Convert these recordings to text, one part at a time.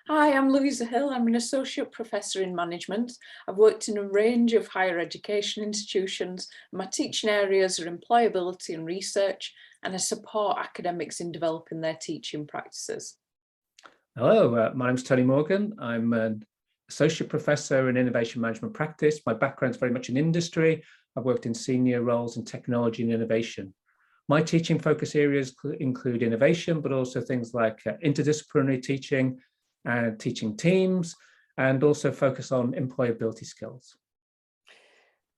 Hi, I'm Louisa Hill. I'm an Associate Professor in Management. I've worked in a range of higher education institutions. My teaching areas are employability and research, and I support academics in developing their teaching practices. Hello, my name's Tony Morgan. I'm an Associate Professor in Innovation Management Practice. My background's very much in industry. I've worked in senior roles in technology and innovation. My teaching focus areas include innovation, but also things like interdisciplinary teaching and teaching teams, and also focus on employability skills.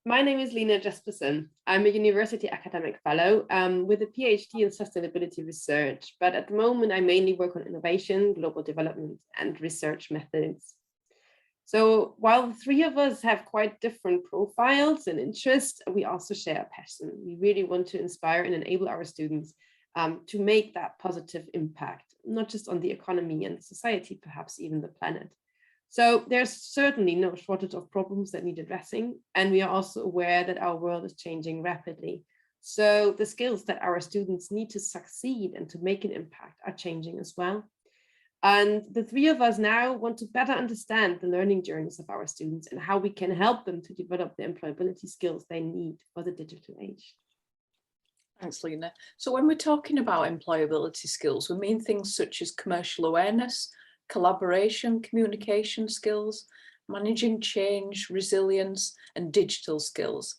My name is Lena Jespersen. I'm a university academic fellow with a PhD in sustainability research, but at the moment I mainly work on innovation, global development, and research methods. So while the three of us have quite different profiles and interests, we also share a passion. We really want to inspire and enable our students to make that positive impact, not just on the economy and society, perhaps even the planet. So there's certainly no shortage of problems that need addressing, and we are also aware that our world is changing rapidly. So the skills that our students need to succeed and to make an impact are changing as well. And the three of us now want to better understand the learning journeys of our students and how we can help them to develop the employability skills they need for the digital age. Thanks, Lena. So when we're talking about employability skills, we mean things such as commercial awareness, collaboration, communication skills, managing change, resilience, and digital skills.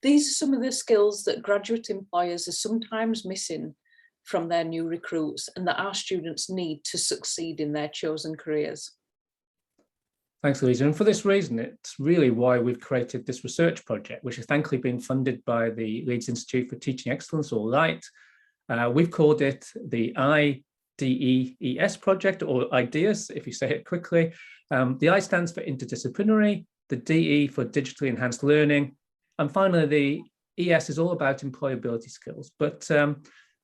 These are some of the skills that graduate employers are sometimes missing from their new recruits and that our students need to succeed in their chosen careers. Thanks, Louisa. And for this reason, it's really why we've created this research project, which has thankfully been funded by the Leeds Institute for Teaching Excellence, or LITE. We've called it the IDEES project, or IDEES, if you say it quickly. The I stands for interdisciplinary, the DE for digitally enhanced learning, and finally the ES is all about employability skills. But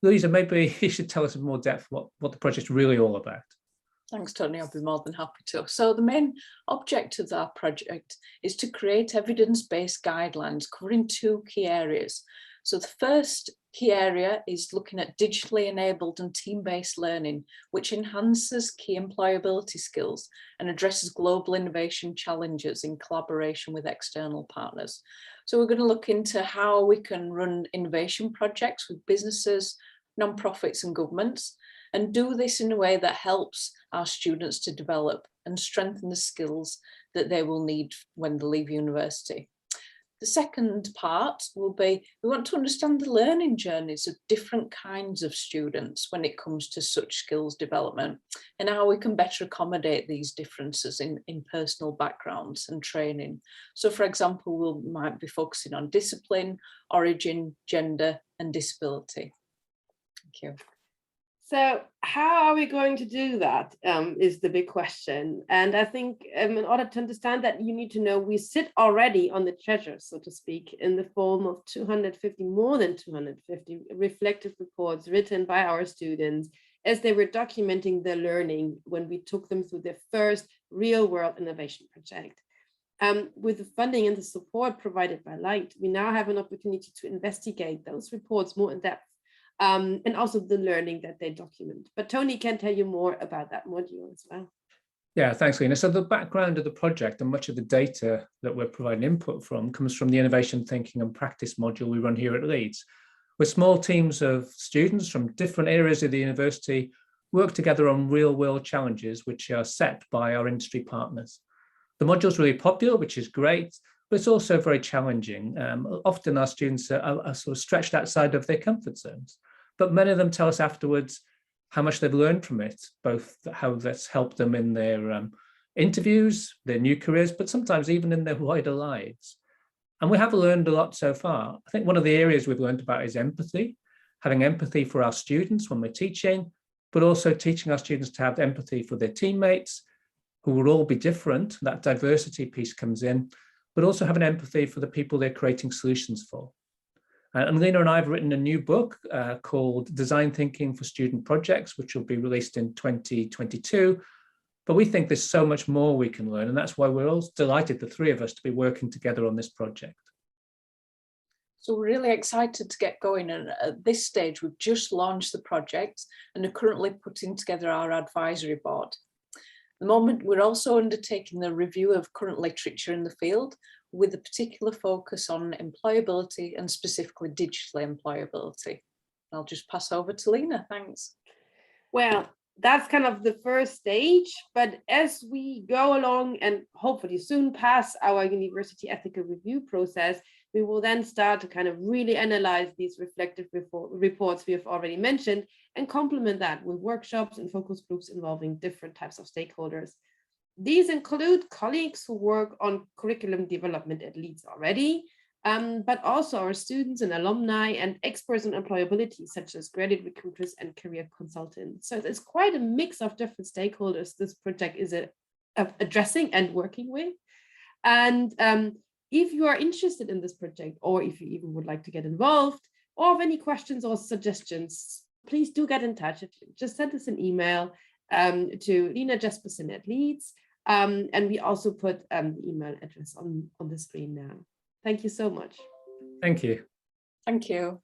Louisa, maybe you should tell us in more depth what the project's really all about. Thanks, Tony. I'll be more than happy to. So the main object of our project is to create evidence-based guidelines covering two key areas. So the first key area is looking at digitally enabled and team-based learning, which enhances key employability skills and addresses global innovation challenges in collaboration with external partners. So we're going to look into how we can run innovation projects with businesses, non-profits and governments, and do this in a way that helps our students to develop and strengthen the skills that they will need when they leave university. The second part will be, we want to understand the learning journeys of different kinds of students when it comes to such skills development, and how we can better accommodate these differences in personal backgrounds and training. So for example, we might be focusing on discipline, origin, gender, and disability. Thank you. So how are we going to do that is the big question. And I think in order to understand that, you need to know we sit already on the treasure, so to speak, in the form of more than 250 reflective reports written by our students as they were documenting their learning when we took them through their first real world innovation project. With the funding and the support provided by LITE, we now have an opportunity to investigate those reports more in depth. And also the learning that they document. But Tony can tell you more about that module as well. Yeah, thanks, Lena. So the background of the project and much of the data that we're providing input from comes from the Innovation Thinking and Practice module we run here at Leeds, where small teams of students from different areas of the university work together on real-world challenges which are set by our industry partners. The module is really popular, which is great, but it's also very challenging. Often our students are sort of stretched outside of their comfort zones, but many of them tell us afterwards how much they've learned from it, both how that's helped them in their interviews, their new careers, but sometimes even in their wider lives. And we have learned a lot so far. I think one of the areas we've learned about is empathy, having empathy for our students when we're teaching, but also teaching our students to have empathy for their teammates, who will all be different. That diversity piece comes in, but also have an empathy for the people they're creating solutions for. And Lena and I have written a new book called Design Thinking for Student Projects, which will be released in 2022. But we think there's so much more we can learn, and that's why we're all delighted, the three of us, to be working together on this project. So we're really excited to get going, and at this stage we've just launched the project and are currently putting together our advisory board. At the moment, we're also undertaking the review of current literature in the field with a particular focus on employability and specifically digital employability. I'll just pass over to Lena, thanks. Well, that's kind of the first stage, but as we go along and hopefully soon pass our university ethical review process, we will then start to kind of really analyze these reflective reports we have already mentioned and complement that with workshops and focus groups involving different types of stakeholders. These include colleagues who work on curriculum development at LITE already, but also our students and alumni and experts in employability, such as graduate recruiters and career consultants. So it's quite a mix of different stakeholders this project is addressing and working with. And if you are interested in this project, or if you even would like to get involved, or have any questions or suggestions, please do get in touch. Just send us an email to Lena Jespersen at LITE. And we also put the email address on the screen now. Thank you so much. Thank you. Thank you.